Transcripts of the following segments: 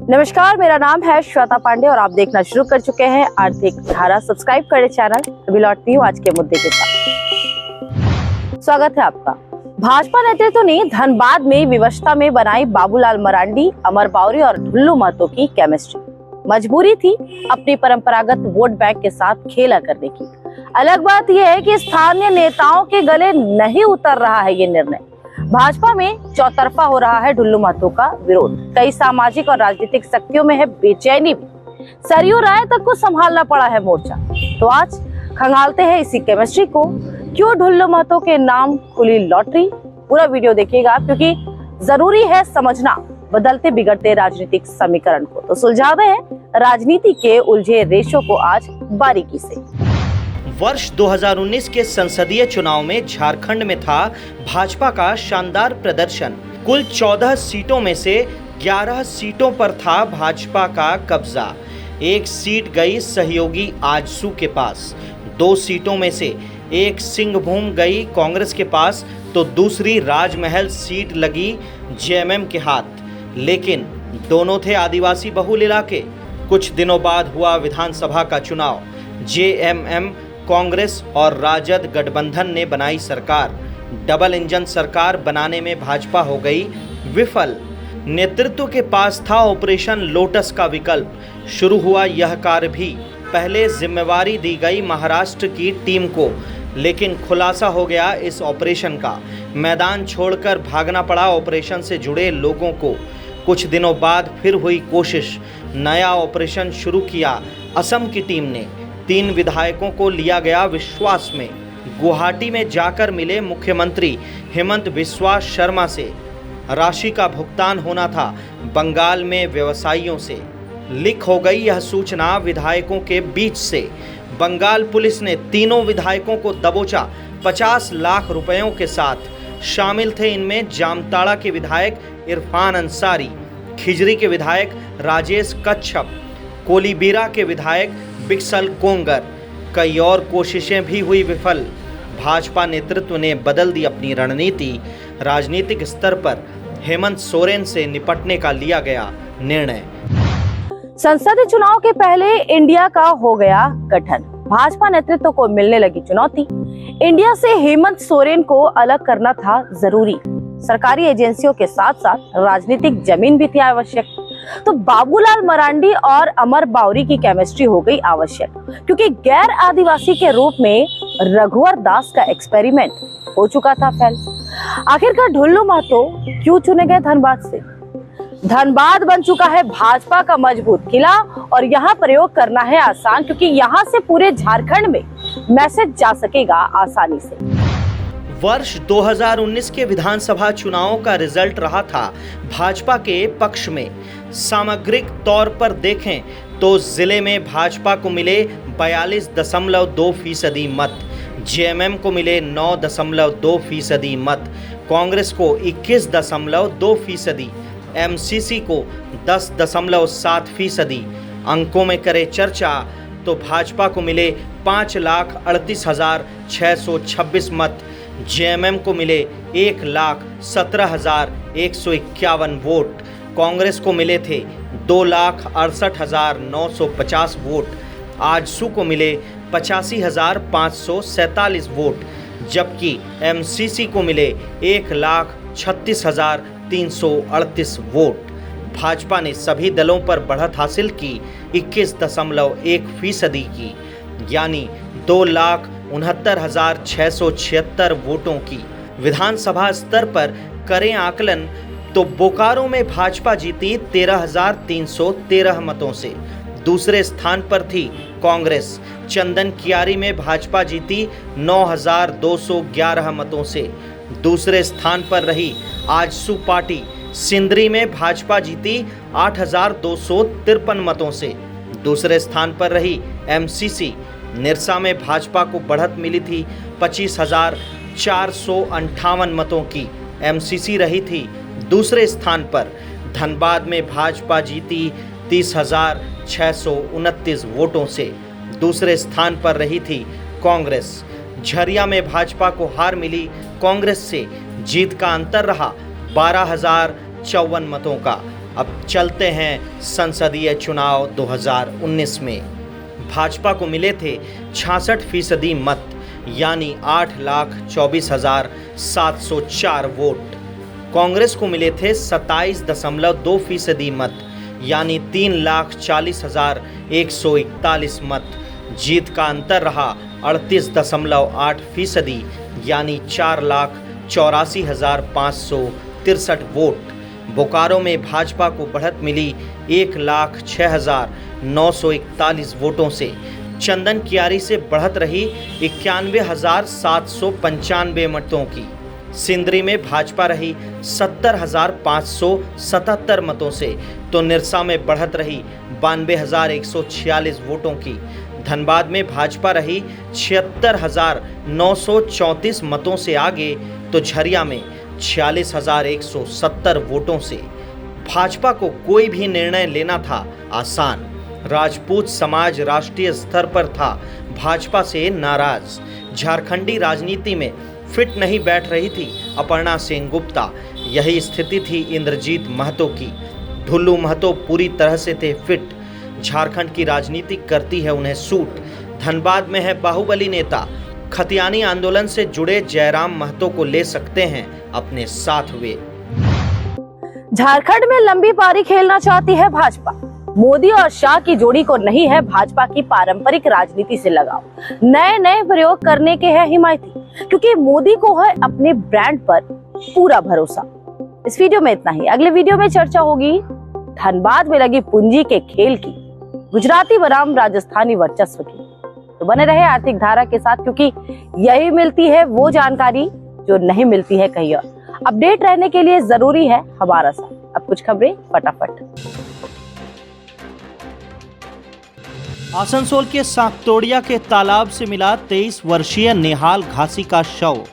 नमस्कार, मेरा नाम है श्वेता पांडे और आप देखना शुरू कर चुके हैं आर्थिक धारा। सब्सक्राइब करें चैनल। अभी लौटती हूँ आज के मुद्दे के साथ। स्वागत है आपका। भाजपा नेतृत्व ने धनबाद में विवशता में बनाई बाबूलाल मरांडी, अमर बावरी और ढुल्लू महतो की केमिस्ट्री। मजबूरी थी अपनी परंपरागत वोट बैंक के साथ खेला करने की। अलग बात यह है कि स्थानीय नेताओं के गले नहीं उतर रहा है ये निर्णय। भाजपा में चौतरफा हो रहा है ढुल्लू महतो का विरोध। कई सामाजिक और राजनीतिक शक्तियों में है बेचैनी भी। सरयू राय तक को संभालना पड़ा है मोर्चा। तो आज खंगालते हैं इसी केमिस्ट्री को। क्यों ढुल्लू महतो के नाम खुली लॉटरी? पूरा वीडियो देखिएगा क्योंकि जरूरी है समझना बदलते बिगड़ते राजनीतिक समीकरण को। तो सुलझावे हैं राजनीति के उलझे रेशों को आज बारीकी से। वर्ष 2019 के संसदीय चुनाव में झारखंड में था भाजपा का शानदार प्रदर्शन। कुल 14 सीटों में से 11 सीटों पर था भाजपा का कब्जा। एक सीट गई सहयोगी आजसू के पास, 2 सीटों में से एक सिंहभूम गई कांग्रेस के पास, तो दूसरी राजमहल सीट लगी जेएमएम के हाथ। लेकिन दोनों थे आदिवासी बहुल इलाके। कुछ दिनों बाद हुआ विधानसभा का चुनाव। जेएमएम, कांग्रेस और राजद गठबंधन ने बनाई सरकार। डबल इंजन सरकार बनाने में भाजपा हो गई विफल। नेतृत्व के पास था ऑपरेशन लोटस का विकल्प। शुरू हुआ यह कार्य भी। पहले जिम्मेवारी दी गई महाराष्ट्र की टीम को, लेकिन खुलासा हो गया इस ऑपरेशन का। मैदान छोड़कर भागना पड़ा ऑपरेशन से जुड़े लोगों को। कुछ दिनों बाद फिर हुई कोशिश। नया ऑपरेशन शुरू किया असम की टीम ने। 3 विधायकों को लिया गया विश्वास में। गुवाहाटी में जाकर मिले मुख्यमंत्री हेमंत बिस्वा शर्मा से। राशि का भुगतान होना था बंगाल में व्यवसायियों से। लीक हो गई यह सूचना विधायकों के बीच से। बंगाल पुलिस ने तीनों विधायकों को दबोचा 50 लाख रुपयों के साथ। शामिल थे इनमें जामताड़ा के विधायक इरफान अंसारी, खिजरी के विधायक राजेश कच्छप, कोलीबीरा के विधायक बिक्सल कोंगर। कई और कोशिशें भी हुई विफल। भाजपा नेतृत्व ने बदल दी अपनी रणनीति। राजनीतिक स्तर पर हेमंत सोरेन से निपटने का लिया गया निर्णय। संसदीय चुनाव के पहले इंडिया का हो गया गठन। भाजपा नेतृत्व को मिलने लगी चुनौती। इंडिया से हेमंत सोरेन को अलग करना था जरूरी। सरकारी एजेंसियों के साथ साथ राजनीतिक जमीन भी थी आवश्यक। तो बाबूलाल मरांडी और अमर बावरी की केमिस्ट्री हो गई आवश्यक, क्योंकि गैर आदिवासी के रूप में रघुवर दास का एक्सपेरिमेंट हो चुका था फेल। आखिरकार ढुल्लू महतो क्यों चुने गए धनबाद से? धनबाद बन चुका है भाजपा का मजबूत किला और यहाँ प्रयोग करना है आसान, क्योंकि यहाँ से पूरे झारखंड में मैसेज जा सकेगा आसानी से। वर्ष 2019 के विधानसभा चुनावों का रिजल्ट रहा था भाजपा के पक्ष में। सामग्रिक तौर पर देखें तो जिले में भाजपा को मिले 42.2% मत, जेएमएम को मिले 9.2% मत, कांग्रेस को 21.2%, एमसीसी को 10.7%। अंकों में करे चर्चा तो भाजपा को मिले 5,38,626 मत, जेएमएम को मिले 1,17,151 वोट, कांग्रेस को मिले थे 2,68,950 वोट, आजसू को मिले 85,547 वोट, जबकि एमसीसी को मिले 1,36,338 वोट। भाजपा ने सभी दलों पर बढ़त हासिल की 21.1% की, यानी 2,69,676 वोटों की। विधानसभा स्तर पर करें आकलन तो बोकारो में भाजपा जीती 13,313 मतों से। दूसरे स्थान पर थी कांग्रेस। चंदन कियारी में भाजपा जीती 9,211 मतों से। दूसरे स्थान पर रही आजसू पार्टी। सिंदरी में भाजपा जीती 8,253 मतों से। दूसरे स्थान पर रही एमसीसी। निरसा में भाजपा को बढ़त मिली थी 25,458 मतों की। एमसीसी रही थी दूसरे स्थान पर। धनबाद में भाजपा जीती 30,629 वोटों से। दूसरे स्थान पर रही थी कांग्रेस। झरिया में भाजपा को हार मिली कांग्रेस से। जीत का अंतर रहा 12,054 मतों का। अब चलते हैं संसदीय चुनाव 2019 में। भाजपा को मिले थे 66% मत यानी 8,24,704 वोट। कांग्रेस को मिले थे 27.2% मत यानी 3,40,141 मत। जीत का अंतर रहा 38.8% यानी 4,84,563 वोट। बोकारो में भाजपा को बढ़त मिली 1,06,941 वोटों से। चंदन कियारी से बढ़त रही 91,795 मतों की। सिंदरी में भाजपा रही 70,577 मतों से तो निरसा में बढ़त रही 92,146 वोटों की। धनबाद में भाजपा रही 76,934 मतों से आगे तो झरिया में 46,170 वोटों से। भाजपा को कोई भी निर्णय लेना था आसान। राजपूत समाज राष्ट्रीय स्तर पर था भाजपा से नाराज। झारखंडी राजनीति में फिट नहीं बैठ रही थी अपर्णा सेनगुप्ता। यही स्थिति थी इंद्रजीत महतो की। ढुल्लू महतो पूरी तरह से थे फिट। झारखंड की राजनीति करती है उन्हें सूट। धनबाद में है बाहुबली नेता। खतियानी आंदोलन से जुड़े जयराम महतो को ले सकते हैं अपने साथ वे। झारखंड में लंबी पारी खेलना चाहती है भाजपा। मोदी और शाह की जोड़ी को नहीं है भाजपा की पारंपरिक राजनीति से लगाव। नए नए प्रयोग करने के है हिमायती, क्योंकि मोदी को है अपने ब्रांड पर पूरा भरोसा। इस वीडियो में इतना ही। अगले वीडियो में चर्चा होगी धनबाद में लगी पूंजी के खेल की, गुजराती बनाम राजस्थानी वर्चस्व की। तो बने रहे आर्थिक धारा के साथ, क्योंकि यही मिलती है वो जानकारी जो नहीं मिलती है कहीं और। अपडेट रहने के लिए जरूरी है हमारा साथ। अब कुछ खबरें फटाफट। आसनसोल के सांकतोड़िया के तालाब से मिला 23 वर्षीय नेहाल घासी का शव।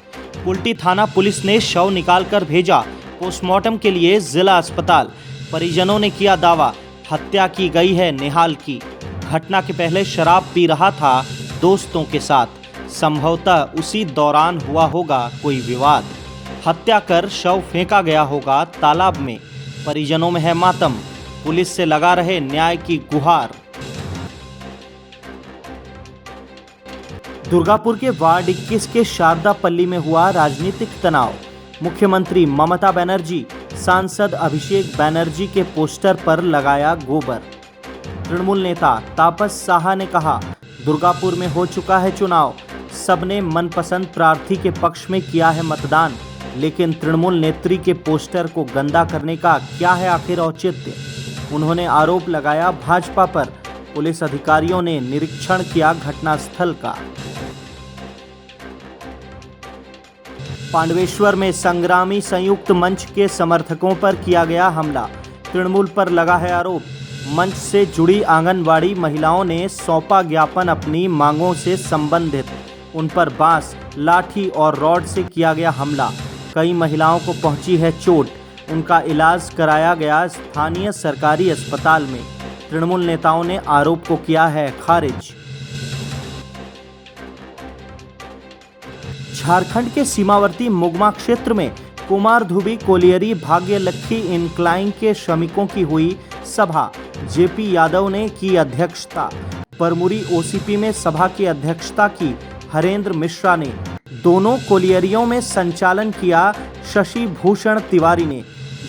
कुल्टी थाना पुलिस ने शव निकालकर भेजा पोस्टमार्टम के लिए जिला अस्पताल। परिजनों ने किया दावा, हत्या की गई है नेहाल की। घटना के पहले शराब पी रहा था दोस्तों के साथ। संभवतः उसी दौरान हुआ होगा कोई विवाद। हत्या कर शव फेंका गया होगा तालाब में। परिजनों में है मातम। पुलिस से लगा रहे न्याय की गुहार। दुर्गापुर के वार्ड 21 के शारदापल्ली में हुआ राजनीतिक तनाव। मुख्यमंत्री ममता बनर्जी, सांसद अभिषेक बनर्जी के पोस्टर पर लगाया गोबर। तृणमूल नेता तापस साहा ने कहा, दुर्गापुर में हो चुका है चुनाव। सबने मनपसंद प्रार्थी के पक्ष में किया है मतदान, लेकिन तृणमूल नेत्री के पोस्टर को गंदा करने का क्या है आखिर औचित्य। उन्होंने आरोप लगाया भाजपा पर। पुलिस अधिकारियों ने निरीक्षण किया घटनास्थल का। पांडवेश्वर में संग्रामी संयुक्त मंच के समर्थकों पर किया गया हमला। तृणमूल पर लगा है आरोप। मंच से जुड़ी आंगनवाड़ी महिलाओं ने सौंपा ज्ञापन अपनी मांगों से संबंधित। उन पर बांस, लाठी और रॉड से किया गया हमला। कई महिलाओं को पहुंची है चोट। उनका इलाज कराया गया स्थानीय सरकारी अस्पताल में। तृणमूल नेताओं ने आरोप को किया है खारिज। झारखंड के सीमावर्ती मुगमा क्षेत्र में कुमारधुबी कोलियरी भाग्यलक्ष्मी इंक्लाइन के श्रमिकों की हुई सभा। जेपी यादव ने की अध्यक्षता। परमुरी ओसीपी में सभा की अध्यक्षता की हरेंद्र मिश्रा ने। दोनों कोलियरियों में संचालन किया शशि भूषण तिवारी ने।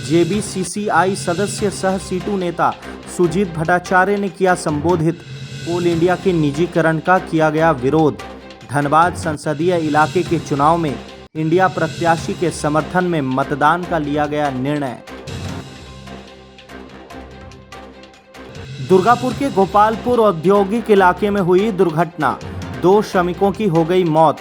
जेबीसीसीआई सदस्य सह सीटू नेता सुजीत भट्टाचार्य ने किया संबोधित। कोल इंडिया के निजीकरण का किया गया विरोध। धनबाद संसदीय इलाके के चुनाव में इंडिया प्रत्याशी के समर्थन में मतदान का लिया गया निर्णय। दुर्गापुर के गोपालपुर औद्योगिक इलाके में हुई दुर्घटना। 2 श्रमिकों की हो गई मौत,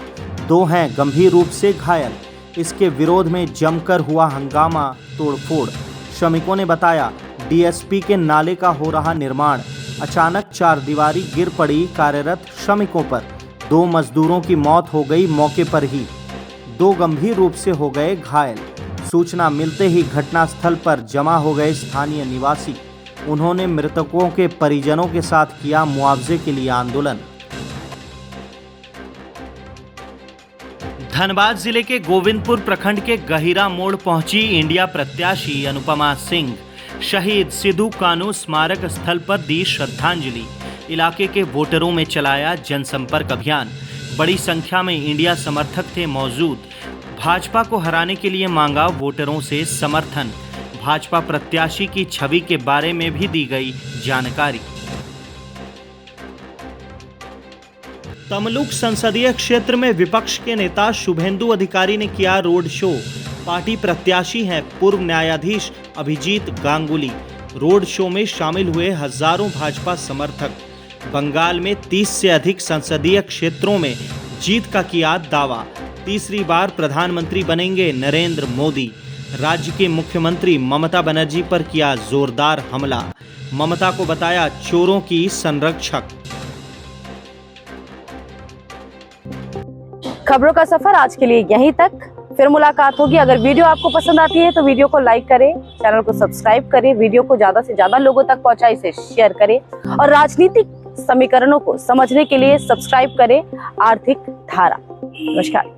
2 हैं गंभीर रूप से घायल। इसके विरोध में जमकर हुआ हंगामा, तोड़फोड़। श्रमिकों ने बताया, डीएसपी के नाले का हो रहा निर्माण। अचानक 4 दीवारी गिर पड़ी कार्यरत श्रमिकों पर। 2 मजदूरों की मौत हो गई मौके पर ही। 2 गंभीर रूप से हो गए घायल। सूचना मिलते ही घटनास्थल पर जमा हो गए स्थानीय निवासी। उन्होंने मृतकों के परिजनों के साथ किया मुआवजे के लिए आंदोलन। धनबाद जिले के गोविंदपुर प्रखंड के गहिरा मोड़ पहुंची इंडिया प्रत्याशी अनुपमा सिंह। शहीद सिद्धू कान्हू स्मारक स्थल पर दी श्रद्धांजलि। इलाके के वोटरों में चलाया जनसंपर्क अभियान। बड़ी संख्या में इंडिया समर्थक थे मौजूद। भाजपा को हराने के लिए मांगा वोटरों से समर्थन। भाजपा प्रत्याशी की छवि के बारे में भी दी गई जानकारी। तमलुक संसदीय क्षेत्र में विपक्ष के नेता शुभेंदु अधिकारी ने किया रोड शो। पार्टी प्रत्याशी हैं पूर्व न्यायाधीश अभिजीत गांगुली। रोड शो में शामिल हुए हजारों भाजपा समर्थक। बंगाल में 30 से अधिक संसदीय क्षेत्रों में जीत का किया दावा। तीसरी बार प्रधानमंत्री बनेंगे नरेंद्र मोदी। राज्य के मुख्यमंत्री ममता बनर्जी पर किया जोरदार हमला। ममता को बताया चोरों की संरक्षक। खबरों का सफर आज के लिए यहीं तक। फिर मुलाकात होगी। अगर वीडियो आपको पसंद आती है तो वीडियो को लाइक करें, चैनल को सब्सक्राइब करें, वीडियो को ज्यादा से ज्यादा लोगों तक पहुंचाएं, इसे शेयर करें और राजनीतिक समीकरणों को समझने के लिए सब्सक्राइब करें आर्थिक धारा। नमस्कार।